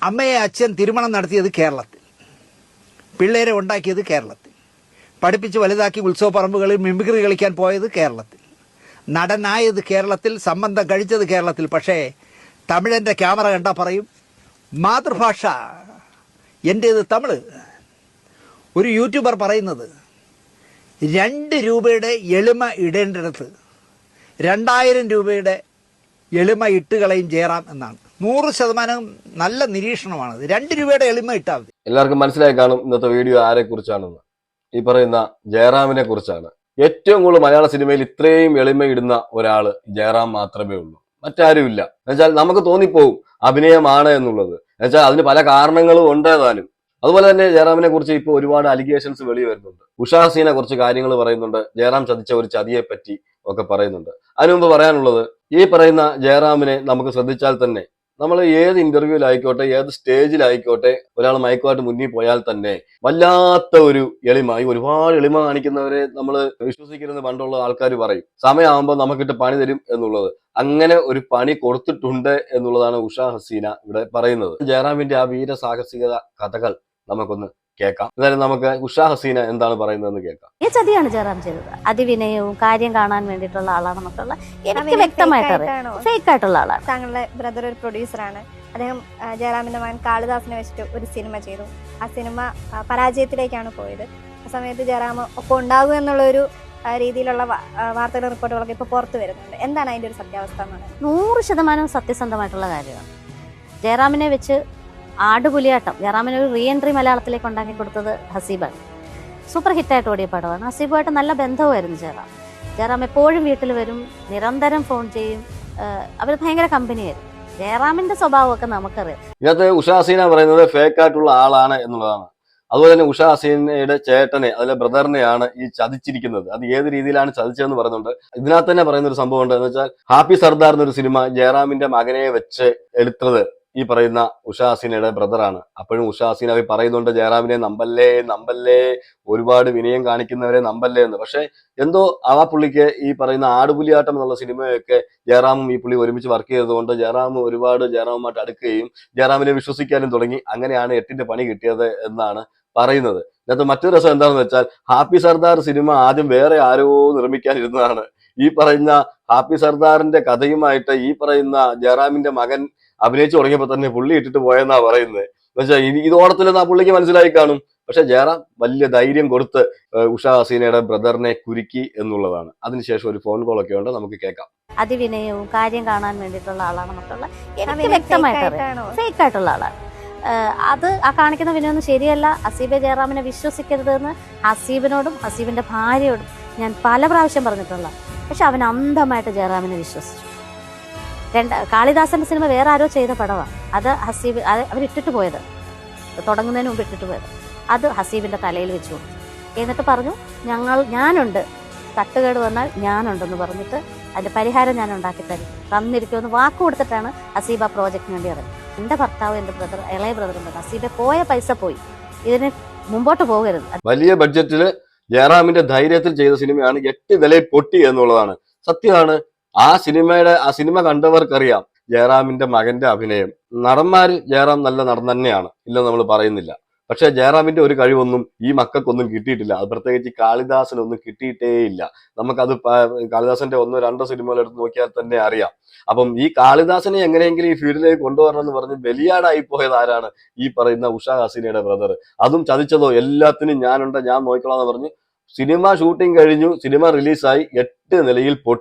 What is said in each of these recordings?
അമ്മയെ അച്ഛൻ തിരുമണം നടത്തിയത് കേരളത്തിൽ, പിള്ളേരെ ഉണ്ടാക്കിയത് കേരളത്തിൽ, പഠിപ്പിച്ച് വലുതാക്കി ഉത്സവപ്പറമ്പുകളിൽ മിമിക്രി കളിക്കാൻ പോയത് കേരളത്തിൽ, നടനായത് കേരളത്തിൽ, സംബന്ധം കഴിച്ചത് കേരളത്തിൽ. പക്ഷേ തമിഴൻ്റെ ക്യാമറ കണ്ടാൽ പറയും മാതൃഭാഷ എൻ്റേത് തമിഴ്. ഒരു യൂട്യൂബർ പറയുന്നത് 2 രൂപയുടെ എളിമ ഇടേണ്ടിടത്ത് 2000 രൂപയുടെ എളിമ ഇട്ടുകളയും ജയറാം എന്നാണ്. 100% നല്ല നിരീക്ഷണമാണത്. 2 രൂപയുടെ എളിമ ഇട്ടാൽ മതി. എല്ലാവർക്കും മനസ്സിലായി കാണും ഇന്നത്തെ വീഡിയോ ആരെ കുറിച്ചാണെന്ന്. ഈ പറയുന്ന ജയറാമിനെ കുറിച്ചാണ്. ഏറ്റവും കൂടുതൽ മലയാള സിനിമയിൽ ഇത്രയും എളിമ ഇടുന്ന ഒരാള് ജയറാം മാത്രമേ ഉള്ളൂ, മറ്റാരുമില്ല. എന്നുവെച്ചാൽ നമുക്ക് തോന്നിപ്പോവും അഭിനയമാണ് എന്നുള്ളത്. എന്നുവെച്ചാൽ അതിന് പല കാരണങ്ങളും ഉണ്ടേതാനും. അതുപോലെ തന്നെ ജയറാമിനെ കുറിച്ച് ഇപ്പോൾ ഒരുപാട് അലിഗേഷൻസ് വെളി വരുന്നുണ്ട്. ഉഷാ ഹസീനെ കുറച്ച് കാര്യങ്ങൾ പറയുന്നുണ്ട്. ജയറാം ചതിച്ച ഒരു ചതിയെ പറ്റി ഒക്കെ പറയുന്നുണ്ട്. അതിനു മുമ്പ് പറയാനുള്ളത്, ഈ പറയുന്ന ജയറാമിനെ നമുക്ക് ശ്രദ്ധിച്ചാൽ തന്നെ നമ്മൾ ഏത് ഇന്റർവ്യൂവിലായിക്കോട്ടെ, ഏത് സ്റ്റേജിലായിക്കോട്ടെ, ഒരാൾ മയക്കുമായിട്ട് മുന്നിൽ പോയാൽ തന്നെ വല്ലാത്ത ഒരു എളിമ, ഈ ഒരുപാട് എളിമ കാണിക്കുന്നവരെ നമ്മൾ വിശ്വസിക്കരുതെന്ന് പണ്ടുള്ള ആൾക്കാർ പറയും. സമയമാകുമ്പോൾ നമുക്കിട്ട് പണി തരും എന്നുള്ളത്. അങ്ങനെ ഒരു പണി കൊടുത്തിട്ടുണ്ട് എന്നുള്ളതാണ് ഉഷാ ഹസീന ഇവിടെ പറയുന്നത്. ജയറാമിന്റെ ആ വീരസാഹസികത കഥകൾ നമുക്കൊന്ന് കേൾക്കാം. എന്നാലും നമുക്ക് ഉഷാ ഹസീന എന്താണ് പറയുന്നതെന്ന് കേൾക്കാം. ഈ ചതിയാണ് ജയറാം ചെയ്തത്. അതിവിനയവും കാര്യം കാണാൻ വേണ്ടിയിട്ടുള്ള ആളാണെന്നൊക്കെയുള്ള എനിക്ക് വ്യക്തമായിട്ട് അറിയാം. ഫേക്ക് ആയിട്ടുള്ള ആളാണ്. താങ്കളുടെ ബ്രദർ ഒരു പ്രൊഡ്യൂസറാണ്. അദ്ദേഹം ജയറാമിന്റെ മകൻ കാളിദാസിനെ വെച്ചിട്ട് ഒരു സിനിമ ചെയ്തു. ആ സിനിമ പരാജയത്തിലേക്കാണ് പോയത്. ആ സമയത്ത് ജയറാം ഒപ്പം ഉണ്ടാകും എന്നുള്ളൊരു രീതിയിലുള്ള വാർത്തകളും റിപ്പോർട്ടുകളൊക്കെ ഇപ്പൊ പുറത്തു വരുന്നുണ്ട്. എന്താണ് അതിന്റെ ഒരു സത്യാവസ്ഥ എന്ന് പറയുന്നത്? 100% സത്യസന്ധമായിട്ടുള്ള കാര്യമാണ്. ജയറാമിനെ വെച്ച് ആടുപുലിയാട്ടം, ജയറാമിന് ഒരു റീ എൻട്രി മലയാളത്തിലേക്ക് ഉണ്ടാക്കി കൊടുത്തത് ഹസീബാണ്. സൂപ്പർ ഹിറ്റായിട്ട് ഓടിയ പടമാണ്. ഹസീബുമായിട്ട് നല്ല ബന്ധവുമായിരുന്നു ജയറാം. ജയറാം എപ്പോഴും വീട്ടിൽ വരും, നിരന്തരം ഫോൺ ചെയ്യും. അവർ ഭയങ്കര കമ്പനിയായിരുന്നു. ജയറാമിന്റെ സ്വഭാവമൊക്കെ നമുക്കറിയാം. ഇതിനകത്ത് ഉഷാ ഹസീന പറയുന്നത് ഫേക്ക് ആയിട്ടുള്ള ആളാണ് എന്നുള്ളതാണ്. അതുപോലെ തന്നെ ഉഷാ ഹസീനയുടെ ചേട്ടനെ, അതിലെ ബ്രദറിനെയാണ് ഈ ചതിച്ചിരിക്കുന്നത്. അത് ഏത് രീതിയിലാണ് ചതിച്ചതെന്ന് പറയുന്നുണ്ട്. ഇതിനകത്ത് തന്നെ പറയുന്ന ഒരു സംഭവം ഉണ്ട്. എന്ന് വെച്ചാൽ ഹാപ്പി സർദാർ എന്നൊരു സിനിമ ജയറാമിന്റെ മകനെ വെച്ച് എടുത്തത് ഈ പറയുന്ന ഉഷാ ഹസീനയുടെ ബ്രദറാണ്. അപ്പോഴും ഉഷാ ഹസീന പറയുന്നുണ്ട് ജയറാമിനെ നമ്പല്ലേ നമ്പല്ലേ, ഒരുപാട് വിനയം കാണിക്കുന്നവരെ നമ്പല്ലേ എന്ന്. പക്ഷെ എന്തോ ആ പുള്ളിക്ക് ഈ പറയുന്ന ആടുപുലിയാട്ടം എന്നുള്ള സിനിമയൊക്കെ ജയറാമും ഈ പുള്ളി ഒരുമിച്ച് വർക്ക് ചെയ്തതുകൊണ്ട് ജയറാം ഒരുപാട് ജയറാമുമായിട്ട് അടുക്കുകയും ജയറാമിനെ വിശ്വസിക്കാനും തുടങ്ങി. അങ്ങനെയാണ് 8ന്റെ പണി കിട്ടിയത് എന്നാണ് പറയുന്നത്. ഇതിനകത്ത് മറ്റൊരു രസം എന്താണെന്ന് വെച്ചാൽ ഹാപ്പി സർദാർ സിനിമ ആദ്യം വേറെ ആരോ നിർമ്മിക്കാനിരുന്നതാണ്. ഈ പറയുന്ന ഹാപ്പി സർദാറിന്റെ കഥയുമായിട്ട് ഈ പറയുന്ന ജയറാമിന്റെ മകൻ അഭിനയിച്ചു തുടങ്ങിയപ്പോ തന്നെ പുള്ളി ഇട്ടിട്ട് പോയെന്നാ പറയുന്നത്. എന്നുവെച്ചാൽ ഇത് ഓണത്തിലെന്ന് ആ പുള്ളിക്ക് മനസ്സിലായി കാണും. പക്ഷെ ജയറാം വലിയ ധൈര്യം കൊടുത്ത് ഉഷാ ഹസീനയുടെ ബ്രദറിനെ കുരുക്കി എന്നുള്ളതാണ്. അതിനുശേഷം ഒരു ഫോൺ കോൾ ഒക്കെ ഉണ്ട്, നമുക്ക് കേൾക്കാം. അതിവിനയവും കാര്യം കാണാൻ വേണ്ടിയിട്ടുള്ള ആളാണെന്നൊക്കെയുള്ള എനിക്ക് വ്യക്തമായിട്ട് അറിയാം. ഫേക്ക് ആയിട്ടുള്ള ആളാണ്. അത് ആ കാണിക്കുന്ന വിനയൊന്നും ശരിയല്ല. ഹസീബെ ജയറാമിനെ വിശ്വസിക്കരുതെന്ന് ഹസീബിനോടും ഹസീബിന്റെ ഭാര്യയോടും ഞാൻ പല പ്രാവശ്യം പറഞ്ഞിട്ടുള്ള. പക്ഷെ അവൻ അന്ധമായിട്ട് ജയറാമിനെ വിശ്വസിച്ചു. കാളിദാസന്റെ സിനിമ വേറെ ആരോ ചെയ്ത പടമാണ്. അത് ഹസീബ് അവരിട്ടിട്ട് പോയത്, തുടങ്ങുന്നതിന് മുമ്പ് ഇട്ടിട്ട് പോയത്. അത് ഹസീബിന്റെ തലയിൽ വെച്ചു കൊടുത്തു. എന്നിട്ട് പറഞ്ഞു ഞാനുണ്ട്, തട്ടുകേട് വന്നാൽ ഞാനുണ്ടെന്ന് പറഞ്ഞിട്ട് അതിന്റെ പരിഹാരം ഞാൻ ഉണ്ടാക്കി തരും, തന്നിരിക്കുമെന്ന് വാക്ക് കൊടുത്തിട്ടാണ് ഹസീബ് ആ പ്രോജക്റ്റിന് വേണ്ടി ഇറങ്ങി. എന്റെ ഭർത്താവ്, എന്റെ ബ്രദർ, ഇളയ ബ്രദറും പറഞ്ഞു ഹസീബെ പോയ പൈസ പോയി, ഇതിന് മുമ്പോട്ട് പോകരുത്. വലിയ ബഡ്ജറ്റില് ജയറാമിന്റെ ധൈര്യത്തിൽ ചെയ്ത സിനിമയാണ് 8 നിലയിൽ പൊട്ടി എന്നുള്ളതാണ്. സത്യമാണ്. ആ സിനിമ കണ്ടവർക്കറിയാം ജയറാമിന്റെ മകന്റെ അഭിനയം. നടന്മാര് ജയറാം നല്ല നടൻ തന്നെയാണ്, ഇല്ലെന്ന് നമ്മൾ പറയുന്നില്ല. പക്ഷെ ജയറാമിന്റെ ഒരു കഴിവൊന്നും ഈ മക്കൾക്കൊന്നും കിട്ടിയിട്ടില്ല. അത് പ്രത്യേകിച്ച് കാളിദാസനൊന്നും കിട്ടിയിട്ടേയില്ല. നമുക്കത് കാളിദാസന്റെ 1-2 സിനിമകൾ എടുത്ത് നോക്കിയാൽ തന്നെ അറിയാം. അപ്പം ഈ കാളിദാസനെ എങ്ങനെയെങ്കിലും ഈ ഫീൽഡിലേക്ക് കൊണ്ടുവരണം എന്ന് പറഞ്ഞ് ബലിയാടായി പോയത് ആരാണ്? ഈ പറയുന്ന ഉഷാ ഹസീനയുടെ ബ്രദർ. അതും ചതിച്ചതോ, എല്ലാത്തിനും ഞാനുണ്ട്, ഞാൻ നോക്കിക്കോളാം എന്ന് പറഞ്ഞ് സിനിമ ഷൂട്ടിംഗ് കഴിഞ്ഞു, സിനിമ റിലീസായി 8 നിലയിൽ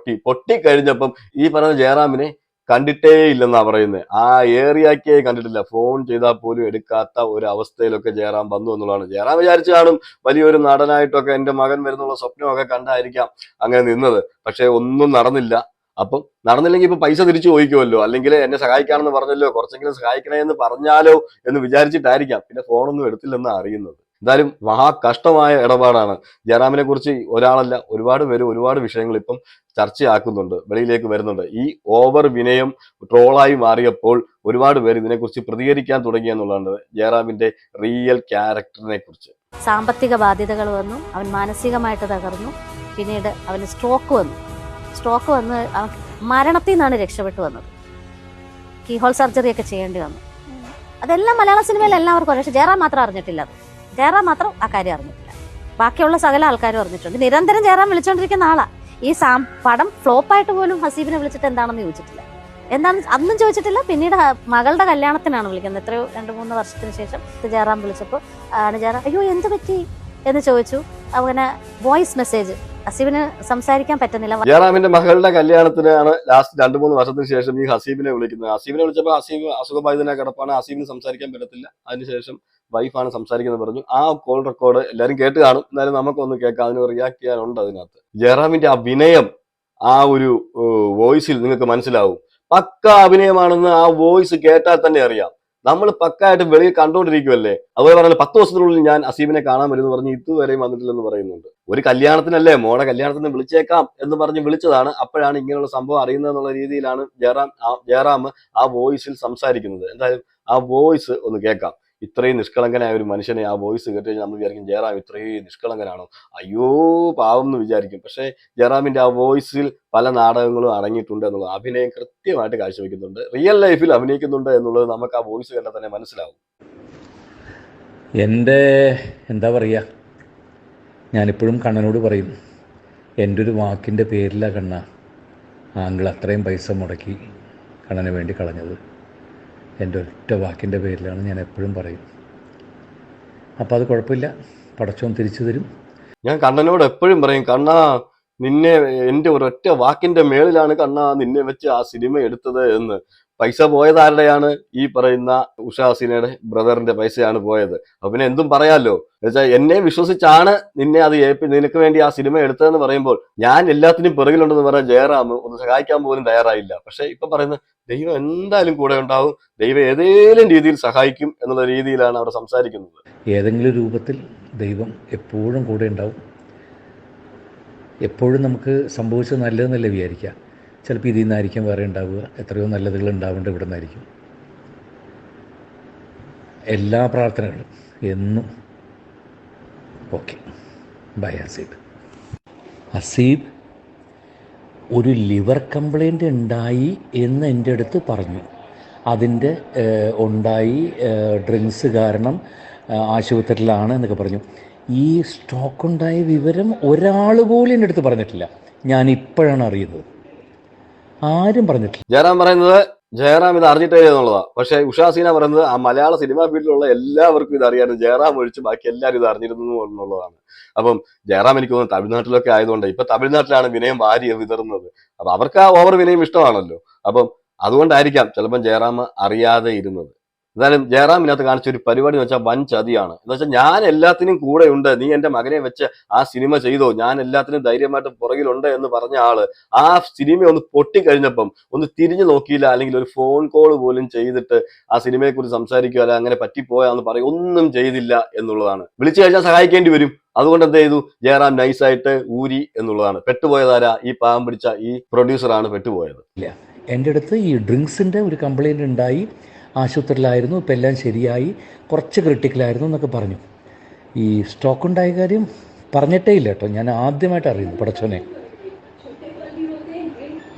പൊട്ടിക്കഴിഞ്ഞപ്പം ഈ പറയുന്ന ജയറാമിനെ കണ്ടിട്ടേ ഇല്ലെന്നാ പറയുന്നത്. ആ ഏറിയാക്കേ കണ്ടിട്ടില്ല. ഫോൺ ചെയ്താൽ പോലും എടുക്കാത്ത ഒരു അവസ്ഥയിലൊക്കെ ജയറാം വന്നു എന്നുള്ളതാണ്. ജയറാം വിചാരിച്ചു കാണും വലിയൊരു നടനായിട്ടൊക്കെ എൻ്റെ മകൻ വരുന്നുള്ള സ്വപ്നമൊക്കെ കണ്ടായിരിക്കാം അങ്ങനെ നിന്നത്. പക്ഷെ ഒന്നും നടന്നില്ല. അപ്പം നടന്നില്ലെങ്കിൽ ഇപ്പൊ പൈസ തിരിച്ചു ചോദിക്കുമല്ലോ, അല്ലെങ്കിൽ എന്നെ സഹായിക്കാണെന്ന് പറഞ്ഞല്ലോ, കുറച്ചെങ്കിലും സഹായിക്കണേ എന്ന് പറഞ്ഞാലോ എന്ന് വിചാരിച്ചിട്ടായിരിക്കാം. പിന്നെ ഫോണൊന്നും എടുത്തില്ലെന്നാണ് അറിയുന്നത്. എന്തായാലും മഹാ കഷ്ടമായ ഇടപാടാണ്. ജയറാമിനെ കുറിച്ച് ഒരാളല്ല, ഒരുപാട് പേര് ഒരുപാട് വിഷയങ്ങൾ ഇപ്പം ചർച്ചയാക്കുന്നുണ്ട്, വെളിയിലേക്ക് വരുന്നുണ്ട്. ഈ ഓവർ വിനയം ട്രോളായി മാറിയപ്പോൾ ഒരുപാട് പേര് ഇതിനെക്കുറിച്ച് പ്രതികരിക്കാൻ തുടങ്ങിയെന്നുള്ളതാണ് ജയറാമിന്റെ റിയൽ ക്യാരക്ടറിനെ കുറിച്ച്. സാമ്പത്തിക ബാധ്യതകൾ വന്നു, അവൻ മാനസികമായിട്ട് തകർന്നു. പിന്നീട് അവന് സ്ട്രോക്ക് വന്ന് മരണത്തിൽ നിന്നാണ് രക്ഷപ്പെട്ടു വന്നത്. കീഹോൾ സർജറി ഒക്കെ ചെയ്യേണ്ടി വന്നു. അതെല്ലാം മലയാള സിനിമയിൽ എല്ലാവർക്കും അറിയാം. പക്ഷെ ജയറാം മാത്രം അറിഞ്ഞിട്ടില്ല. അത് ജയറാം മാത്രം ആ കാര്യം അറിഞ്ഞിട്ടില്ല. ബാക്കിയുള്ള സകല ആൾക്കാരും അറിഞ്ഞിട്ടുണ്ട്. നിരന്തരം ജയറാം വിളിച്ചോണ്ടിരിക്കുന്ന ആളാ. ഈ പടം ഫ്ലോപ്പായിട്ട് പോലും ഹസീബിനെ വിളിച്ചിട്ട് എന്താണെന്ന് ചോദിച്ചിട്ടില്ല. എന്താണ് അന്നും ചോദിച്ചിട്ടില്ല. പിന്നീട് മകളുടെ കല്യാണത്തിനാണ് വിളിക്കുന്നത്. എത്രയോ 2-3 വർഷത്തിന് ശേഷം ജയറാം വിളിച്ചപ്പോൾ ആണ് ജയറാം അയ്യോ എന്ത് പറ്റി എന്ന് ചോദിച്ചു. അങ്ങനെ വോയിസ് മെസ്സേജ്, ഹസീബിന് സംസാരിക്കാൻ പറ്റുന്നില്ല. ജയറാമിന്റെ മകളുടെ കല്യാണത്തിനാണ് ലാസ്റ്റ് 2-3 വർഷത്തിന് ശേഷം ഈ ഹസീബിനെ വിളിക്കുന്നത്. ഹസീബിനെ വിളിച്ചപ്പോൾ ഹസീബ് അസുഖബാധിതനായ കിടപ്പാണ്, ഹസീബിന് സംസാരിക്കാൻ പറ്റത്തില്ല. അതിനുശേഷം വൈഫാണ് സംസാരിക്കുന്നത് പറഞ്ഞു. ആ കോൾ റെക്കോർഡ് എല്ലാവരും കേട്ട് കാണും. എന്നാലും നമുക്കൊന്ന് കേൾക്കാം, അതിന് റിയാക്ട് ചെയ്യാനുണ്ട് അതിനകത്ത്. ജയറാമിന്റെ അഭിനയം ആ ഒരു വോയിസിൽ നിങ്ങൾക്ക് മനസ്സിലാവും. പക്ക അഭിനയമാണെന്ന് ആ വോയിസ് കേട്ടാൽ തന്നെ അറിയാം. നമ്മൾ പക്കായിട്ട് വെളിയിൽ കണ്ടുകൊണ്ടിരിക്കുമല്ലേ. അതുപോലെ പറഞ്ഞാൽ 10 ദിവസത്തിനുള്ളിൽ ഞാൻ ഹസീബിനെ കാണാൻ വരുമെന്ന് പറഞ്ഞ് ഇതുവരെയും വന്നിട്ടില്ലെന്ന് പറയുന്നുണ്ട്. ഒരു കല്യാണത്തിനല്ലേ, മോടെ കല്യാണത്തിന് വിളിച്ചേക്കാം എന്ന് പറഞ്ഞ് വിളിച്ചതാണ്. അപ്പോഴാണ് ഇങ്ങനെയുള്ള സംഭവം അറിയുന്നത് എന്നുള്ള രീതിയിലാണ് ജയറാം ആ വോയിസിൽ സംസാരിക്കുന്നത്. എന്തായാലും ആ വോയിസ് ഒന്ന് കേൾക്കാം. ഇത്രയും നിഷ്കളങ്കനായ ഒരു മനുഷ്യനെ ആ വോയിസ് കേട്ട് കഴിഞ്ഞാൽ നമ്മൾ വിചാരിക്കും ജയറാം ഇത്രയും നിഷ്കളങ്കനാണോ, അയ്യോ പാവം എന്ന് വിചാരിക്കും. പക്ഷേ ജയറാമിന്റെ ആ വോയിസിൽ പല നാടകങ്ങളും അടങ്ങിയിട്ടുണ്ട് എന്നുള്ളത്, അഭിനയം കൃത്യമായിട്ട് കാഴ്ചവെക്കുന്നുണ്ട്, റിയൽ ലൈഫിൽ അഭിനയിക്കുന്നുണ്ട് എന്നുള്ളത് നമുക്ക് ആ വോയിസ് കേട്ടാൽ തന്നെ മനസ്സിലാവും. എൻ്റെ എന്താ പറയുക, ഞാനിപ്പോഴും കണ്ണനോട് പറയും, എൻ്റെ ഒരു വാക്കിൻ്റെ പേരിലാണ് കണ്ണ ആങ്കിൾ അത്രയും പൈസ മുടക്കി കണ്ണന് വേണ്ടി കളഞ്ഞത്. എൻ്റെ ഒറ്റ വാക്കിൻ്റെ പേരിലാണ്, ഞാൻ എപ്പോഴും പറയും. അപ്പോൾ അത് കുഴപ്പമില്ല, പടച്ചോൻ തിരിച്ചു തരും. ഞാൻ കണ്ണനോട് എപ്പോഴും പറയും, കണ്ണാ നിന്നെ എൻ്റെ ഒരൊറ്റ വാക്കിന്റെ മേളിലാണ് കണ്ണാ നിന്നെ വെച്ച് ആ സിനിമ എടുത്തത് എന്ന്. പൈസ പോയത് ആരുടെയാണ്? ഈ പറയുന്ന ഉഷാ ഹസീനയുടെ ബ്രദറിന്റെ പൈസയാണ് പോയത്. അപ്പൊ പിന്നെ എന്തും പറയാമല്ലോ. എന്നുവെച്ചാൽ എന്നെ വിശ്വസിച്ചാണ് നിന്നെ അത് നിനക്ക് വേണ്ടി ആ സിനിമ എടുത്തതെന്ന് പറയുമ്പോൾ ഞാൻ എല്ലാത്തിനും പിറകിലുണ്ടെന്ന് പറയാൻ ജയറാം ഒന്ന് സഹായിക്കാൻ പോലും തയ്യാറായില്ല. പക്ഷെ ഇപ്പൊ പറയുന്നത് ദൈവം എന്തായാലും കൂടെ ഉണ്ടാവും, ദൈവം ഏതെങ്കിലും രീതിയിൽ സഹായിക്കും എന്നുള്ള രീതിയിലാണ് അവർ സംസാരിക്കുന്നത്. ഏതെങ്കിലും രൂപത്തിൽ ദൈവം എപ്പോഴും കൂടെ ഉണ്ടാവും. എപ്പോഴും നമുക്ക് സംഭവിച്ചത് നല്ലതെന്നല്ല വിചാരിക്കുക. ചിലപ്പോൾ ഇതിൽ നിന്നായിരിക്കും വേറെ ഉണ്ടാവുക. എത്രയോ നല്ലതുകൾ ഉണ്ടാവേണ്ടത് ഇവിടെ നിന്നായിരിക്കും. എല്ലാ പ്രാർത്ഥനകളും എന്നും ഓക്കെ. ബൈ ഹസീബ്. ഹസീബ് ഒരു ലിവർ കംപ്ലൈൻറ്റ് ഉണ്ടായി എന്ന് എൻ്റെ അടുത്ത് പറഞ്ഞു. അതിൻ്റെ ഉണ്ടായി, ഡ്രിങ്ക്സ് കാരണം ആശുപത്രിയിലാണ് എന്നൊക്കെ പറഞ്ഞു. ഈ സ്ട്രോക്ക് ഉണ്ടായ വിവരം ഒരാൾ പോലും എൻ്റെ അടുത്ത് പറഞ്ഞിട്ടില്ല. ഞാൻ ഇപ്പോഴാണ് അറിയുന്നത്, ആരും പറഞ്ഞിട്ടില്ല. ജയറാം പറയുന്നത് ജയറാം ഇത് അറിഞ്ഞിട്ടേ എന്നുള്ളതാണ്. പക്ഷെ ഉഷാ ഹസീന പറയുന്നത് ആ മലയാള സിനിമാ ഫീൽഡിലുള്ള എല്ലാവർക്കും ഇത് അറിയാനും ജയറാം ഒഴിച്ച് ബാക്കി എല്ലാവരും ഇത് അറിഞ്ഞിരുന്നു എന്നുള്ളതാണ്. അപ്പം ജയറാം എനിക്ക് തോന്നുന്നു തമിഴ്നാട്ടിലൊക്കെ ആയതുകൊണ്ട്, ഇപ്പൊ തമിഴ്നാട്ടിലാണ് വിനയം വാരി വിതറുന്നത്. അപ്പൊ അവർക്ക് ആ ഓവർ വിനയം ഇഷ്ടമാണല്ലോ. അപ്പം അതുകൊണ്ടായിരിക്കാം ചിലപ്പം ജയറാം അറിയാതെ ഇരുന്നത്. എന്നാലും ജയറാം ഇതിനകത്ത് കാണിച്ച ഒരു പരിപാടി എന്ന് വെച്ചാൽ വൻ ചതിയാണ്. എന്ന് വെച്ചാൽ ഞാൻ എല്ലാത്തിനും കൂടെ ഉണ്ട്, നീ എന്റെ മകനെ വെച്ച് ആ സിനിമ ചെയ്തോ, ഞാൻ എല്ലാത്തിനും ധൈര്യമായിട്ട് പുറകിലുണ്ട് എന്ന് പറഞ്ഞ ആള് ആ സിനിമ ഒന്ന് പൊട്ടിക്കഴിഞ്ഞപ്പം ഒന്ന് തിരിഞ്ഞു നോക്കിയില്ല, അല്ലെങ്കിൽ ഒരു ഫോൺ കോൾ പോലും ചെയ്തിട്ട് ആ സിനിമയെ കുറിച്ച് സംസാരിക്കുക, അല്ല അങ്ങനെ പറ്റിപ്പോയാന്ന് പറയും, ഒന്നും ചെയ്തില്ല എന്നുള്ളതാണ്. വിളിച്ചു കഴിഞ്ഞാൽ സഹായിക്കേണ്ടി വരും. അതുകൊണ്ട് എന്ത് ചെയ്തു, ജയറാം നൈസായിട്ട് ഊരി എന്നുള്ളതാണ്. പെട്ടുപോയതാരാ? ഈ പാവം പിടിച്ച ഈ പ്രൊഡ്യൂസറാണ് പെട്ടുപോയത്. ഇല്ല, എൻ്റെ അടുത്ത് ഈ ഡ്രിങ്ക്സിൻ്റെ ഒരു കംപ്ലൈൻറ്റ് ഉണ്ടായി, ആശുപത്രിയിലായിരുന്നു, ഇപ്പം എല്ലാം ശരിയായി, കുറച്ച് ക്രിട്ടിക്കലായിരുന്നു എന്നൊക്കെ പറഞ്ഞു. ഈ സ്ട്രോക്ക് ഉണ്ടായ കാര്യം പറഞ്ഞിട്ടേ ഇല്ല കേട്ടോ, ഞാൻ ആദ്യമായിട്ട് അറിയുന്നു, പടച്ചോനെ.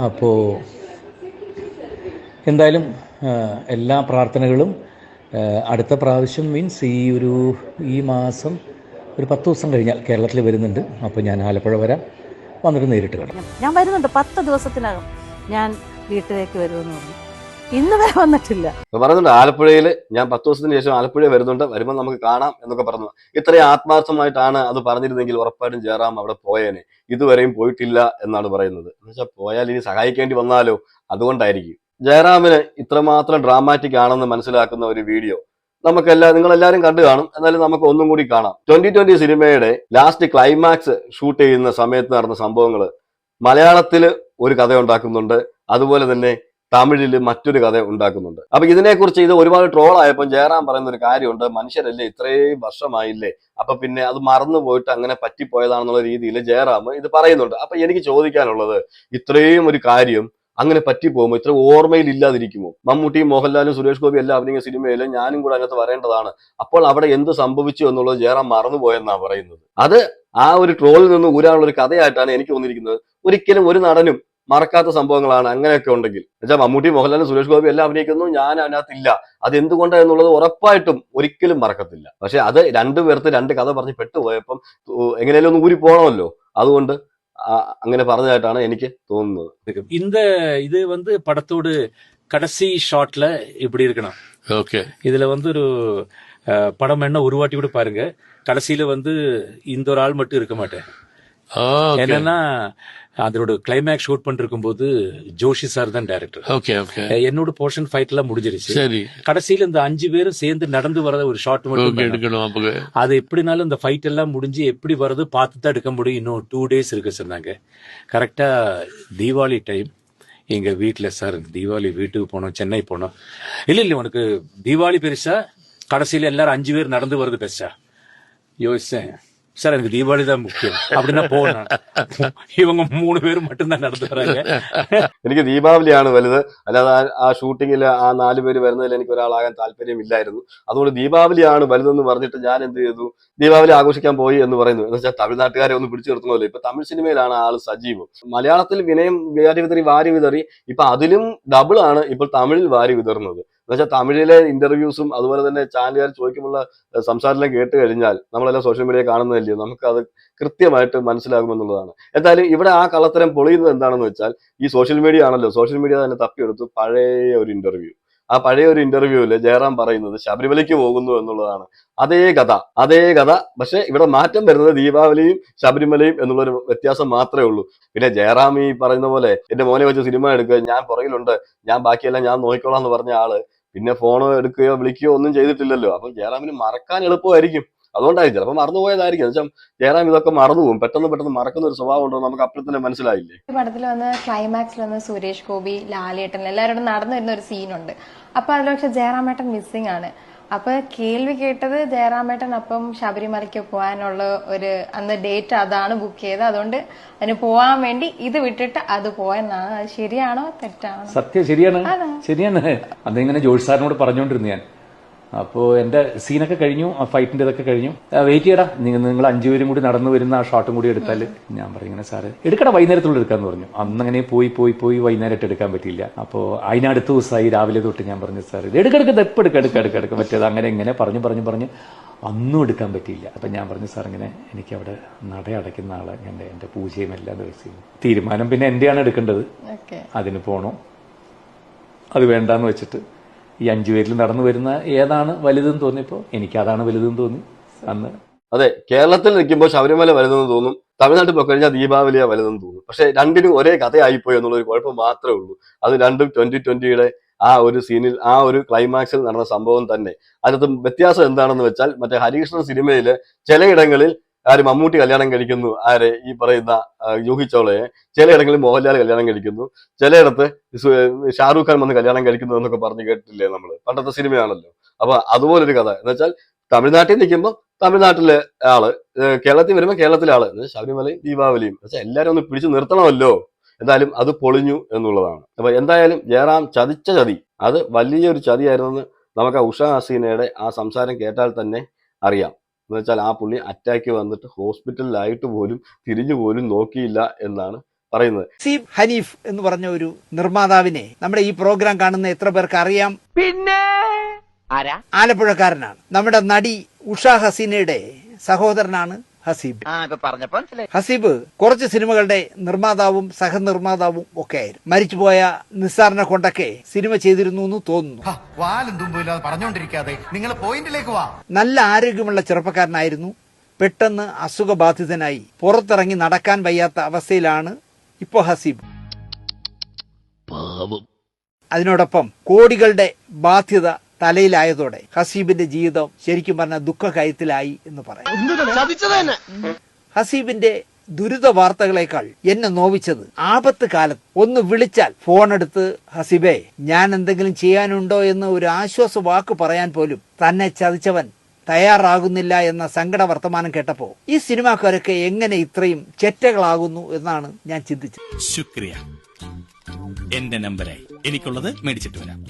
അപ്പോൾ എന്തായാലും എല്ലാ പ്രാർത്ഥനകളും അടുത്ത പ്രാവശ്യം മീൻസ് ഈ മാസം ഒരു 10 ദിവസം കഴിഞ്ഞാൽ കേരളത്തിൽ വരുന്നുണ്ട്. അപ്പോൾ ഞാൻ ആലപ്പുഴ വരാം, വന്നിട്ട് നേരിട്ട് കാണാം. ഞാൻ വരുന്നുണ്ട്, 10 ദിവസത്തിനകം ഞാൻ വീട്ടിലേക്ക് വരുമെന്ന് പറഞ്ഞു. ഇന്ന് വരെ വന്നിട്ടില്ല. പറയുന്നുണ്ട് ആലപ്പുഴയിൽ ഞാൻ 10 ദിവസത്തിന് ശേഷം ആലപ്പുഴ വരുന്നുണ്ട്, വരുമ്പോൾ നമുക്ക് കാണാം എന്നൊക്കെ പറഞ്ഞു. ഇത്രയും ആത്മാർത്ഥമായിട്ടാണ് അത് പറഞ്ഞിരുന്നെങ്കിൽ ഉറപ്പായിട്ടും ജയറാം അവിടെ പോയേനെ. ഇതുവരെയും പോയിട്ടില്ല എന്നാണ് പറയുന്നത്. എന്ന് വെച്ചാൽ പോയാൽ ഇനി സഹായിക്കേണ്ടി വന്നാലോ, അതുകൊണ്ടായിരിക്കും. ജയറാമിന് ഇത്രമാത്രം ഡ്രാമാറ്റിക് ആണെന്ന് മനസ്സിലാക്കുന്ന ഒരു വീഡിയോ നിങ്ങളെല്ലാവരും കണ്ടു കാണും. എന്നാലും നമുക്ക് ഒന്നും കൂടി കാണാം. 2020 സിനിമയുടെ ലാസ്റ്റ് ക്ലൈമാക്സ് ഷൂട്ട് ചെയ്യുന്ന സമയത്ത് നടന്ന സംഭവങ്ങൾ മലയാളത്തില് ഒരു കഥ ഉണ്ടാക്കുന്നുണ്ട്, അതുപോലെ തന്നെ തമിഴില് മറ്റൊരു കഥ ഉണ്ടാക്കുന്നുണ്ട്. അപ്പൊ ഇതിനെക്കുറിച്ച് ഇത് ഒരുപാട് ട്രോൾ ആയപ്പോൾ ജയറാം പറയുന്ന ഒരു കാര്യമുണ്ട്, മനുഷ്യരല്ലേ, ഇത്രയും വർഷമായില്ലേ, അപ്പൊ പിന്നെ അത് മറന്നു പോയിട്ട് അങ്ങനെ പറ്റിപ്പോയതാണെന്നുള്ള രീതിയിൽ ജയറാം ഇത് പറയുന്നുണ്ട്. അപ്പൊ എനിക്ക് ചോദിക്കാനുള്ളത്, ഇത്രയും ഒരു കാര്യം അങ്ങനെ പറ്റിപ്പോകുമോ? ഇത്ര ഓർമ്മയിൽ ഇല്ലാതിരിക്കുമോ? മമ്മൂട്ടിയും മോഹൻലാലും സുരേഷ് ഗോപി എല്ലാം അഭിനയിച്ച സിനിമയിൽ ഞാനും കൂടെ അതിനകത്ത് വരേണ്ടതാണ്. അപ്പോൾ അവിടെ എന്ത് സംഭവിച്ചു എന്നുള്ളത് ജയറാം മറന്നുപോയെന്നാണ് പറയുന്നത്. അത് ആ ഒരു ട്രോളിൽ നിന്ന് ഊരാനുള്ള ഒരു കഥയായിട്ടാണ് എനിക്ക് തോന്നിയിരിക്കുന്നത്. ഒരിക്കലും ഒരു നടനും മറക്കാത്ത സംഭവങ്ങളാണ് അങ്ങനെയൊക്കെ ഉണ്ടെങ്കിൽ. എന്നുവെച്ചാൽ മമ്മൂട്ടി, മോഹൻലാൽ, സുരേഷ് ഗോപി എല്ലാം അഭിനയിക്കുന്നു, ഞാൻ അതിനകത്തില്ല, അതെന്തുകൊണ്ട് എന്നുള്ളത് ഉറപ്പായിട്ടും ഒരിക്കലും മറക്കത്തില്ല. പക്ഷെ അത് രണ്ടുപേർത്ത് രണ്ട് കഥ പറഞ്ഞ് പെട്ടുപോയപ്പം എങ്ങനെയാലും ഒന്ന് ഊരി പോകണമല്ലോ, അതുകൊണ്ട് അങ്ങനെ പറഞ്ഞതായിട്ടാണ് എനിക്ക് തോന്നുന്നത്. இது படத்தோடு கடைசி ஷாட்ல இப்படி இருக்கணும். ஓகே, இதுல ஒரு படம் என்ன ஒரு வாட்டி கூட பாருங்க, கடைசியில இந்த ஒரு ஆள் மட்டும் இருக்க மாட்டேன். என்னன்னா அதோட கிளைமேக்ஸ் ஷூட் பண்ணிருக்கும் போது ஜோஷி சார் தான் டைரக்டர். ஓகே ஓகே, என்னோட போர்ஷன் ஃபைட் எல்லாம் முடிஞ்சிருச்சு. சரி, கடைசியில இந்த 5 பேரும் சேர்ந்து நடந்து வரத ஒரு ஷாட் மட்டும் எடுக்கணும். அது எப்படினாலும் இந்த ஃபைட் எல்லாம் முடிஞ்சு எப்படி வருது பார்த்து தான் எடுக்க முடியும். இன்னும் 2 days இருக்கு சொன்னாங்க. கரெக்டா தீபாவளி டைம் எங்க வீட்டுல, சார் தீபாவளி வீட்டுக்கு போனோம், சென்னை போனோம். இல்ல உனக்கு தீபாவளி பெருசா, கடைசியில எல்லாரும் 5 பேர் நடந்து வருது பெருசா? யோசிச்சேன், சார் எனக்கு தீபாவளி தான் முக்கியம் அப்படின்னா போனேன். ഇവങ്ങ 3 പേരും மட்டும்தான் നടന്നു വരാங்க. എനിക്ക് ദീപാവലിയാണ് വലുത്, അല്ലാതെ ആ ഷൂട്ടിങ്ങിൽ ആ 4 പേര് വരുന്നതിൽ എനിക്ക് ഒരാളാകാൻ താല്പര്യമില്ലായിരുന്നു. അതുകൊണ്ട് ദീപാവലിയാണ് വലുതെന്ന് പറഞ്ഞിട്ട് ഞാൻ എന്ത് ചെയ്തു, ദീപാവലി ആഘോഷിക്കാൻ പോയി എന്ന് പറയുന്നു. എന്ന് വെച്ചാൽ തമിഴ്നാട്ടുകാരെ ഒന്ന് പിടിച്ചു നിർത്തുന്നല്ലോ. ഇപ്പൊ തമിഴ് സിനിമയിലാണ് ആള് സജീവം. മലയാളത്തിൽ വിനയം വാരി വിതറി, ഇപ്പൊ അതിലും ഡബിൾ ആണ് ഇപ്പോൾ തമിഴിൽ വാരി വിതറുന്നത്. എന്നുവെച്ചാൽ തമിഴിലെ ഇന്റർവ്യൂസും അതുപോലെ തന്നെ ചാനലുകാർ ചോദിക്കുമ്പോൾ സംസാരമെല്ലാം കേട്ട് കഴിഞ്ഞാൽ, നമ്മളെല്ലാം സോഷ്യൽ മീഡിയ കാണുന്നതല്ലയോ, നമുക്കത് കൃത്യമായിട്ട് മനസ്സിലാകുമെന്നുള്ളതാണ്. എന്തായാലും ഇവിടെ ആ കള്ളത്തരം പൊളിയുന്നത് എന്താണെന്ന് വെച്ചാൽ, ഈ സോഷ്യൽ മീഡിയ ആണല്ലോ, സോഷ്യൽ മീഡിയ തന്നെ തപ്പിയെടുത്തു പഴയ ഒരു ഇന്റർവ്യൂ. ആ പഴയ ഒരു ഇന്റർവ്യൂവില് ജയറാം പറയുന്നത് ശബരിമലയ്ക്ക് പോകുന്നു എന്നുള്ളതാണ്. അതേ കഥ, പക്ഷെ ഇവിടെ മാറ്റം വരുന്നത് ദീപാവലിയും ശബരിമലയും എന്നുള്ളൊരു വ്യത്യാസം മാത്രമേ ഉള്ളൂ. പിന്നെ ജയറാം ഈ പറയുന്ന പോലെ എന്റെ മോനെ വെച്ച് സിനിമ എടുക്കുക, ഞാൻ പുറകിലുണ്ട്, ഞാൻ ബാക്കിയെല്ലാം ഞാൻ നോക്കിക്കോളാം എന്ന് പറഞ്ഞ ആള് പിന്നെ ഫോൺ എടുക്കുകയോ വിളിക്കുകയോ ഒന്നും ചെയ്തിട്ടില്ലല്ലോ. അപ്പൊ ജയറാമിന് മറക്കാൻ എളുപ്പമായിരിക്കും, അതുകൊണ്ടായിരിക്കും, ചിലപ്പോൾ മറന്നുപോയതായിരിക്കും. എന്നുവെച്ചാൽ ജയറാം ഇതൊക്കെ മറന്നുപോകും, പെട്ടെന്ന് മറക്കുന്ന ഒരു സ്വഭാവം ഉണ്ടോ നമുക്ക് അപ്പോൾ തന്നെ മനസ്സിലായില്ലേ. പടത്തിൽ ക്ലൈമാക്സിൽ സുരേഷ് ഗോപി, ലാലേട്ടൻ എല്ലാവരോടും നടന്നു വരുന്ന ഒരു സീനുണ്ട്. അപ്പൊ അതിൽ പക്ഷെ ജയറാമേട്ടൻ മിസ്സിംഗ് ആണ്. അപ്പൊ കേൾവി കേട്ടത് ജയറാമേട്ടൻ അപ്പം ശബരിമലയ്ക്ക് പോകാനുള്ള ഒരു അന്ന് ഡേറ്റ് അതാണ് ബുക്ക് ചെയ്തത്, അതുകൊണ്ട് അതിന് പോവാൻ വേണ്ടി ഇത് വിട്ടിട്ട് അത് പോയെന്നാണ്. അത് ശരിയാണോ തെറ്റാണോ? സത്യം ശരിയാണ്. അതിങ്ങനെ ജോഷി സാറിനോട് പറഞ്ഞുകൊണ്ടിരുന്നു ഞാൻ. അപ്പോൾ എന്റെ സീനൊക്കെ കഴിഞ്ഞു, ആ ഫൈറ്റിന്റെ ഇതൊക്കെ കഴിഞ്ഞു, വെയിറ്റ് ചെയ്യടാ, നിങ്ങൾ 5 പേരും കൂടി നടന്നു വരുന്ന ആ ഷോട്ടും കൂടി എടുത്താൽ. ഞാൻ പറയും ഇങ്ങനെ സാറ് എടുക്കടാ, വൈകുന്നേരത്തുള്ള എടുക്കാന്ന് പറഞ്ഞു. അന്നങ്ങനെ പോയി വൈകുന്നേരമായിട്ട് എടുക്കാൻ പറ്റിയില്ല. അപ്പോൾ അതിനടുത്ത ദിവസമായി രാവിലെ തൊട്ട് ഞാൻ പറഞ്ഞു, സാർ എടുക്കെടുക്ക പറ്റിയത് അങ്ങനെ ഇങ്ങനെ പറഞ്ഞു അന്നും എടുക്കാൻ പറ്റിയില്ല. അപ്പം ഞാൻ പറഞ്ഞു, സാർ ഇങ്ങനെ എനിക്കവിടെ നട അടയ്ക്കുന്ന ആളെ എൻ്റെ പൂജയും എല്ലാ ദിവസവും തീരുമാനം പിന്നെ എന്റെയാണ് എടുക്കേണ്ടത്, അതിന് പോണോ അത് വേണ്ടാന്ന് വെച്ചിട്ട് ഈ 5 പേരിൽ നടന്നു വരുന്ന ഏതാണ് വലുതെന്ന് തോന്നിയപ്പോ എനിക്ക് അതാണ് വലുതെന്ന് തോന്നി അന്ന്. അതെ, കേരളത്തിൽ നിൽക്കുമ്പോൾ ശബരിമല വലുതെന്ന് തോന്നും, തമിഴ്നാട്ടിൽ പോയി കഴിഞ്ഞാൽ ദീപാവലിയാ വലുതെന്ന് തോന്നും. പക്ഷെ രണ്ടിനും ഒരേ കഥയായിപ്പോയി എന്നുള്ള ഒരു കുഴപ്പം മാത്രമേ ഉള്ളൂ. അത് രണ്ടും 2020 ആ ഒരു സീനിൽ, ആ ഒരു ക്ലൈമാക്സിൽ നടന്ന സംഭവം തന്നെ. അതിനകത്ത് വ്യത്യാസം എന്താണെന്ന് വെച്ചാൽ, മറ്റേ ഹരികൃഷ്ണൻ സിനിമയില് ചിലയിടങ്ങളിൽ മമ്മൂട്ടി കല്യാണം കഴിക്കുന്നു, ഈ പറയുന്ന ജൂഹി ചൗളയെ, ചിലയിടങ്ങളിൽ മോഹൻലാൽ കല്യാണം കഴിക്കുന്നു, ചിലയിടത്ത് ഷാറൂഖ് ഖാൻ വന്ന് കല്യാണം കഴിക്കുന്നു എന്നൊക്കെ പറഞ്ഞ് കേട്ടിട്ടില്ലേ നമ്മള്, പണ്ടത്തെ സിനിമയാണല്ലോ. അപ്പൊ അതുപോലൊരു കഥ എന്ന് വെച്ചാൽ, തമിഴ്നാട്ടിൽ നിൽക്കുമ്പോൾ തമിഴ്നാട്ടിലെ ആള്, കേരളത്തിൽ വരുമ്പോൾ കേരളത്തിലെ ആള്, ശബരിമലയും ദീപാവലിയും വെച്ചാൽ എല്ലാരും ഒന്ന് പിടിച്ചു നിർത്തണമല്ലോ. എന്തായാലും അത് പൊളിഞ്ഞു എന്നുള്ളതാണ്. അപ്പൊ എന്തായാലും ജയറാം ചതിച്ച ചതി അത് വലിയൊരു ചതിയായിരുന്നെന്ന് നമുക്ക് ആ ഉഷ ഹസീനയുടെ ആ സംസാരം കേട്ടാൽ തന്നെ അറിയാം. എന്ന് വെച്ചാൽ ആ പുള്ളി അറ്റാക്ക് വന്നിട്ട് ഹോസ്പിറ്റലിലായിട്ട് പോലും തിരിഞ്ഞു പോലും നോക്കിയില്ല എന്നാണ് പറയുന്നത്. ഹനീഫ് എന്ന് പറഞ്ഞ ഒരു നിർമ്മാതാവിനെ നമ്മുടെ ഈ പ്രോഗ്രാം കാണുന്ന എത്ര പേർക്ക് അറിയാം? പിന്നെ ആലപ്പുഴക്കാരനാണ്. നമ്മുടെ നടി ഉഷ ഹസീനയുടെ സഹോദരനാണ് ഹസീബ്. ഹസീബ് കുറച്ച് സിനിമകളുടെ നിർമ്മാതാവും സഹനിർമ്മാതാവും ഒക്കെ ആയിരുന്നു. മരിച്ചുപോയ നിസാറിനെ കൊണ്ടൊക്കെ സിനിമ ചെയ്തിരുന്നു എന്ന് തോന്നുന്നു. നല്ല ആരോഗ്യമുള്ള ചെറുപ്പക്കാരനായിരുന്നു. പെട്ടെന്ന് അസുഖബാധിതനായി പുറത്തിറങ്ങി നടക്കാൻ വയ്യാത്ത അവസ്ഥയിലാണ് ഇപ്പോ ഹസീബ്. അതിനോടൊപ്പം കോടികളുടെ ബാധ്യത തലയിലായതോടെ ഹസീബിന്റെ ജീവിതം ശരിക്കും പറഞ്ഞ ദുഃഖകയത്തിലായി എന്ന് പറയാം. ഹസീബിന്റെ ദുരിത വാർത്തകളെക്കാൾ എന്നെ നോവിച്ചത് ആപത്ത് കാലത്ത് ഒന്ന് വിളിച്ചാൽ ഫോണെടുത്ത് ഹസീബേ ഞാൻ എന്തെങ്കിലും ചെയ്യാനുണ്ടോ എന്ന് ഒരു ആശ്വാസ വാക്ക് പറയാൻ പോലും തന്നെ ചതിച്ചവൻ തയ്യാറാകുന്നില്ല എന്ന സങ്കട വർത്തമാനം കേട്ടപ്പോ ഈ സിനിമാക്കാരൊക്കെ എങ്ങനെ ഇത്രയും ചെറ്റകളാകുന്നു എന്നാണ് ഞാൻ ചിന്തിച്ചത്. ശുക്രിയ, എന്റെ നമ്പറായി എനിക്കുള്ളത് മേടിച്ചിട്ട് വരാം.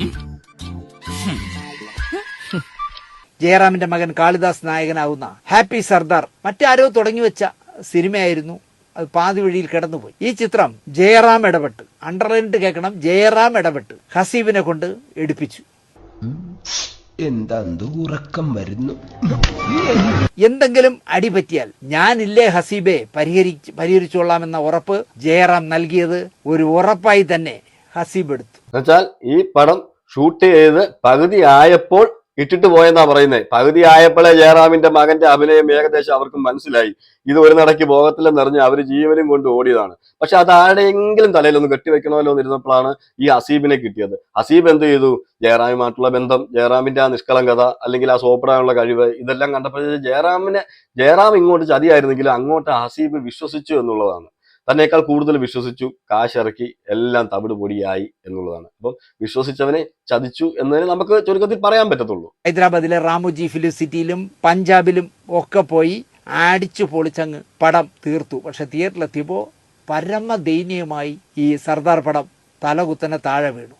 ജയറാമിന്റെ മകൻ കാളിദാസ് നായകനാവുന്ന ഹാപ്പി സർദാർ മറ്റാരോ തുടങ്ങിവെച്ച സിനിമയായിരുന്നു. അത് പാതി വഴിയിൽ കിടന്നുപോയി. ഈ ചിത്രം ജയറാം ഇടപെട്ട്, അണ്ടർലൈൻഡ് കേൾക്കണം, ജയറാം ഇടപെട്ട് ഹസീബിനെ കൊണ്ട് എടുപ്പിച്ചു. എന്താ ഉറക്കം വരുന്നു. എന്തെങ്കിലും അടി പറ്റിയാൽ ഞാനില്ലേ ഹസീബെ പരിഹരിച്ചോളാമെന്ന ഉറപ്പ് ജയറാം നൽകിയത് ഒരു ഉറപ്പായി തന്നെ ഹസീബ് എടുത്തു. എന്നുവെച്ചാൽ ഈ പടം ഷൂട്ട് ചെയ്ത് പകുതി ആയപ്പോൾ ഇട്ടിട്ട് പോയെന്നാ പറയുന്നത്. പകുതി ആയപ്പോഴേ ജയറാമിന്റെ മകന്റെ അഭിനയം ഏകദേശം അവർക്ക് മനസ്സിലായി, ഇത് ഒരു നടക്ക് പോകത്തില്ലെന്നറിഞ്ഞ് അവർ ജീവനും കൊണ്ട് ഓടിയതാണ്. പക്ഷെ അത് ആരുടെയെങ്കിലും തലയിലൊന്ന് കെട്ടിവെക്കണമല്ലോ എന്നിരുന്നപ്പോഴാണ് ഈ ഹസീബിനെ കിട്ടിയത്. ഹസീബ് എന്ത് ചെയ്തു? ജയറാമുമായിട്ടുള്ള ബന്ധം, ജയറാമിന്റെ ആ നിഷ്കളങ്കത, അല്ലെങ്കിൽ ആ സോപ്പിടാനുള്ള കഴിവ്, ഇതെല്ലാം കണ്ടപ്പോൾ ജയറാം ഇങ്ങോട്ട് ചതിയായിരുന്നെങ്കിലും അങ്ങോട്ട് ഹസീബ് വിശ്വസിച്ചു എന്നുള്ളതാണ്. തന്നേക്കാൾ കൂടുതൽ വിശ്വസിച്ചു, കാശിറക്കി, എല്ലാം തവിട് പൊടിയായി എന്നുള്ളതാണ്. അപ്പം വിശ്വസിച്ചവനെ ചതിച്ചു എന്നതിന് നമുക്ക് ചുരുക്കത്തിൽ പറയാൻ പറ്റത്തുള്ളൂ. ഹൈദരാബാദിലെ റാമുജി ഫിലിം സിറ്റിയിലും പഞ്ചാബിലും ഒക്കെ പോയി അടിച്ചു പൊളിച്ചങ്ങ് പടം തീർത്തു. പക്ഷെ തിയേറ്ററിലെത്തിയപ്പോൾ പരമദയനീയമായി ഈ സർദാർ പടം തലകുത്തനെ താഴെ വീണു.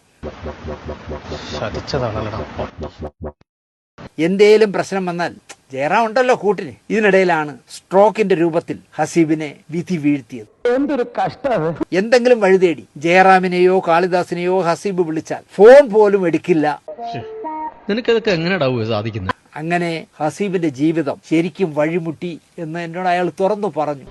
എന്തേലും പ്രശ്നം വന്നാൽ ജയറാം ഉണ്ടല്ലോ കൂട്ടിന്. ഇതിനിടയിലാണ് സ്ട്രോക്കിന്റെ രൂപത്തിൽ ഹസീബിനെ വിധി വീഴ്ത്തിയത്. എന്തൊരു കഷ്ടം. എന്തെങ്കിലും വഴിതേടി ജയറാമിനെയോ കാളിദാസിനെയോ ഹസീബ് വിളിച്ചാൽ ഫോൺ പോലും എടുക്കില്ല. നിനക്കതൊക്കെ എങ്ങനെയാ സാധിക്കുന്നത്? അങ്ങനെ ഹസീബിന്റെ ജീവിതം ശരിക്കും വഴിമുട്ടി എന്ന് എന്നോട് അയാൾ തുറന്നു പറഞ്ഞു.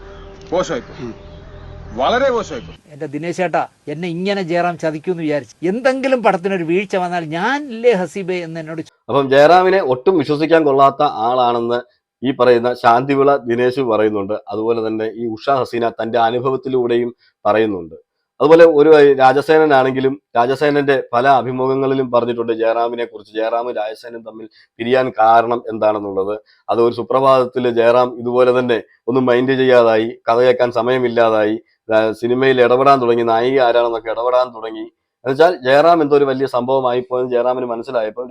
വളരെ മോശമായി. എന്റെ ദിനേശ് ചേട്ടാ, എന്നെ ഇങ്ങനെ ജയറാം ചതിക്കുമെന്ന് വിചാരിച്ചു. എന്തെങ്കിലും പടത്തിനൊരു വീഴ്ച വന്നാൽ ഞാൻ ഇല്ലേ ഹസീബെ എന്ന് എന്നോട്. അപ്പം ജയറാമിനെ ഒട്ടും വിശ്വസിക്കാൻ കൊള്ളാത്ത ആളാണെന്ന് ഈ പറയുന്ന ശാന്തിവിള ദിനേശ് പറയുന്നുണ്ട്. അതുപോലെ തന്നെ ഈ ഉഷ ഹസീന തന്റെ അനുഭവത്തിലൂടെയും പറയുന്നുണ്ട്. അതുപോലെ ഒരു രാജസേനനാണെങ്കിലും രാജസേനന്റെ പല അഭിമുഖങ്ങളിലും പറഞ്ഞിട്ടുണ്ട് ജയറാമിനെ കുറിച്ച്. ജയറാമും രാജസേനും തമ്മിൽ പിരിയാൻ കാരണം എന്താണെന്നുള്ളത്. അത് ഒരു സുപ്രഭാതത്തിൽ ജയറാം ഇതുപോലെ തന്നെ ഒന്നും മൈൻഡ് ചെയ്യാതായി, കഥ കേൾക്കാൻ സമയമില്ലാതായി, സിനിമയിൽ ഇടപെടാൻ തുടങ്ങി, നായിക ആരാണെന്നൊക്കെ ഇടപെടാൻ തുടങ്ങി. എന്നുവെച്ചാൽ ജയറാം എന്തോ ഒരു വലിയ സംഭവമായിപ്പോയെന്ന് ജയറാമിന് മനസ്സിലായപ്പോൾ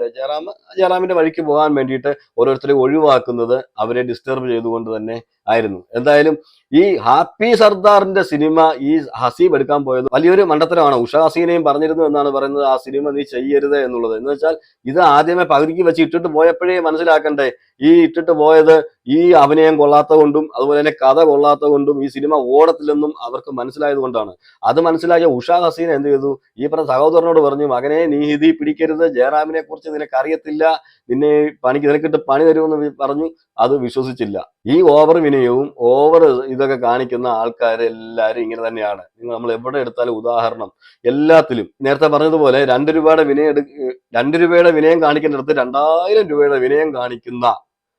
ജയറാമിന്റെ വഴിക്ക് പോകാൻ വേണ്ടിയിട്ട് ഓരോരുത്തരെ ഒഴിവാക്കുന്നത് അവരെ ഡിസ്റ്റർബ് ചെയ്തുകൊണ്ട് തന്നെ ആയിരുന്നു. എന്തായാലും ഈ ഹാപ്പി സർദാറിന്റെ സിനിമ ഈ ഹസീബ് എടുക്കാൻ പോയത് വലിയൊരു മണ്ടത്തരമാണ്. ഉഷ ഹസീനയും പറഞ്ഞിരുന്നു എന്നാണ് പറയുന്നത്, ആ സിനിമ നീ ചെയ്യരുത് എന്നുള്ളത്. എന്ന് വെച്ചാൽ ഇത് ആദ്യമേ പകുതിക്ക് വെച്ച് ഇട്ടിട്ട് പോയപ്പോഴേ മനസ്സിലാക്കണ്ടേ, ഈ ഇട്ടിട്ട് പോയത് ഈ അഭിനയം കൊള്ളാത്ത കൊണ്ടും അതുപോലെ തന്നെ കഥ കൊള്ളാത്ത കൊണ്ടും ഈ സിനിമ ഓടത്തില്ലെന്നും അവർക്ക് മനസ്സിലായത് കൊണ്ടാണ്. അത് മനസ്സിലാക്കിയ ഉഷ ഹസീന എന്ത് ചെയ്തു? ഈ പറഞ്ഞ സഹോദരനോട് പറഞ്ഞു, മകനെ നീ ഹിതി പിടിക്കരുത്, ജയറാമിനെ കുറിച്ച് നിനക്കറിയത്തില്ല, നിനക്കിട്ട് പണി തരുമെന്ന് പറഞ്ഞു. അത് വിശ്വസിച്ചില്ല. ഈ ഓവർ വിനയവും ഓവർ ഇതൊക്കെ കാണിക്കുന്ന ആൾക്കാരെല്ലാരും ഇങ്ങനെ തന്നെയാണ്. നമ്മൾ എവിടെ എടുത്താലും ഉദാഹരണം എല്ലാത്തിലും നേരത്തെ പറഞ്ഞതുപോലെ 2 രൂപയുടെ വിനയം കാണിക്കുന്നിടത്ത് 2000 രൂപയുടെ വിനയം കാണിക്കുന്ന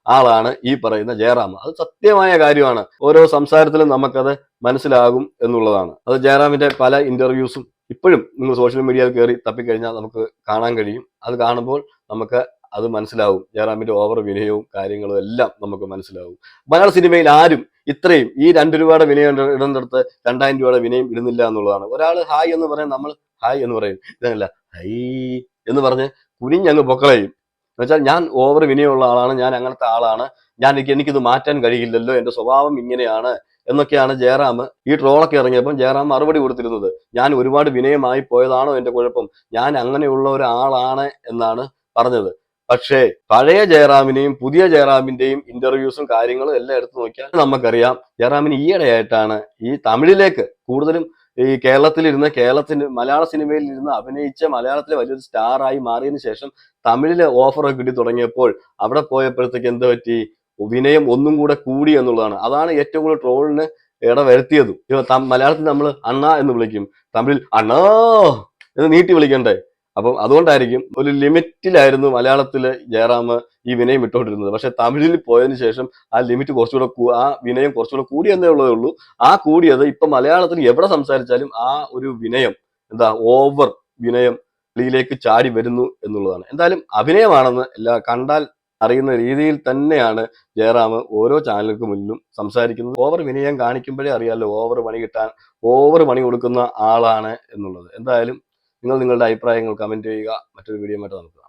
ആളാണ് ഈ പറയുന്ന ജയറാം. അത് സത്യമായ കാര്യമാണ്. ഓരോ സംസാരത്തിലും നമുക്കത് മനസ്സിലാകും എന്നുള്ളതാണ്. അത് ജയറാമിന്റെ പല ഇന്റർവ്യൂസും ഇപ്പോഴും നിങ്ങൾ സോഷ്യൽ മീഡിയയിൽ കയറി തപ്പിക്കഴിഞ്ഞാൽ നമുക്ക് കാണാൻ കഴിയും. അത് കാണുമ്പോൾ നമുക്ക് അത് മനസ്സിലാവും. ജയറാമിന്റെ ഓവർ വിനയവും കാര്യങ്ങളും എല്ലാം നമുക്ക് മനസ്സിലാവും. മലയാള സിനിമയിൽ ആരും ഇത്രയും ഈ 2 രൂപയുടെ വിനയം ഇടുന്നിടത്ത് 2000 രൂപയുടെ വിനയം ഇടുന്നില്ല എന്നുള്ളതാണ്. ഒരാൾ ഹായ് എന്ന് പറയാൻ നമ്മൾ ഹായ് എന്ന് പറയും, ഇതല്ല ഹൈ എന്ന് പറഞ്ഞ് കുനിഞ്ഞങ്ങ് പൊക്കളയും. എന്നുവെച്ചാൽ ഞാൻ ഓവർ വിനയമുള്ള ആളാണ്, ഞാൻ അങ്ങനത്തെ ആളാണ്, എനിക്കിത് മാറ്റാൻ കഴിയില്ലല്ലോ, എന്റെ സ്വഭാവം ഇങ്ങനെയാണ് എന്നൊക്കെയാണ് ജയറാം ഈ ട്രോളൊക്കെ ഇറങ്ങിയപ്പോൾ ജയറാം മറുപടി കൊടുത്തിരുന്നത്. ഞാൻ ഒരുപാട് വിനയമായി പോയതാണോ എന്റെ കുഴപ്പം, ഞാൻ അങ്ങനെയുള്ള ഒരാളാണ് എന്നാണ് പറഞ്ഞത്. പക്ഷേ പഴയ ജയറാമിനെയും പുതിയ ജയറാമിന്റെയും ഇന്റർവ്യൂസും കാര്യങ്ങളും എല്ലാം എടുത്തു നോക്കിയാൽ നമുക്കറിയാം ജയറാമിന് ഈയിടെയായിട്ടാണ് ഈ തമിഴിലേക്ക് കൂടുതലും ഈ കേരളത്തിന് മലയാള സിനിമയിൽ ഇരുന്ന് അഭിനയിച്ച മലയാളത്തിലെ വലിയൊരു സ്റ്റാറായി മാറിയതിനു ശേഷം തമിഴിലെ ഓഫറൊക്കെ കിട്ടി തുടങ്ങിയപ്പോൾ അവിടെ പോയപ്പോഴത്തേക്ക് എന്ത് പറ്റി? വിനയം ഒന്നും കൂടെ കൂടി എന്നുള്ളതാണ്. അതാണ് ഏറ്റവും കൂടുതൽ ട്രോളിന് വരുത്തിയതും. മലയാളത്തിൽ നമ്മൾ അണ്ണ എന്ന് വിളിക്കും, തമിഴിൽ അണ്ണാ എന്ന് നീട്ടി വിളിക്കണ്ടേ? അപ്പം അതുകൊണ്ടായിരിക്കും ഒരു ലിമിറ്റിലായിരുന്നു മലയാളത്തില് ജയറാം ഈ വിനയം ഇട്ടുകൊണ്ടിരുന്നത്. പക്ഷെ തമിഴിൽ പോയതിനു ശേഷം ആ ലിമിറ്റ് ആ വിനയം കുറച്ചുകൂടെ കൂടിയെന്നേ ഉള്ളൂ. ആ കൂടിയത് ഇപ്പൊ മലയാളത്തിൽ എവിടെ സംസാരിച്ചാലും ആ ഒരു വിനയം ഓവർ വിനയം വെളിയിലേക്ക് ചാടി വരുന്നു എന്നുള്ളതാണ്. എന്തായാലും അഭിനയമാണെന്ന് കണ്ടാൽ അറിയുന്ന രീതിയിൽ തന്നെയാണ് ജയറാം ഓരോ ചാനലുകൾക്ക് മുന്നിലും സംസാരിക്കുന്നത്. ഓവർ വിനയം കാണിക്കുമ്പോഴേ അറിയാമല്ലോ ഓവർ പണി കൊടുക്കുന്ന ആളാണ് എന്നുള്ളത്. എന്തായാലും നിങ്ങൾ നിങ്ങളുടെ അഭിപ്രായങ്ങൾ കമന്റ് ചെയ്യുക. മറ്റൊരു വീഡിയോ ആയിട്ട് നമുക്ക്